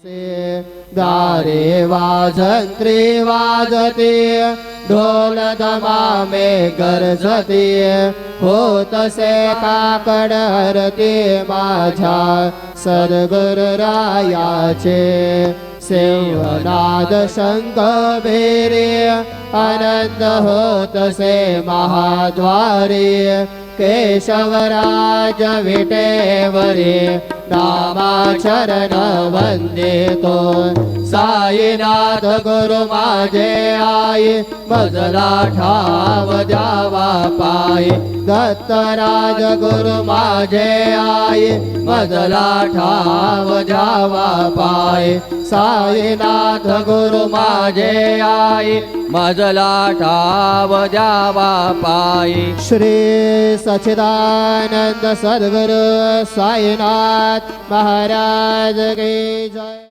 दारे वाजंत्री वाजते ढोल दमामे गरजते होतसे काकड हरते माझ्या सद्गुरुरायाचे सेवनाद शंख बेरे आनंद होतसे महाद्वारे केशवराज विटेवरे नामाचरण वंदितो साईनाथ गुरु माझे आई मजला ठाव द्यावा पायी दत्तराज गुरु माझे आई मजला ठाव द्यावा पायी साईनाथ गुरु माझे आई मजला ठाव द्यावा पायी श्री सच्चिदानंद सद्गुरु साईनाथ महाराज की जय।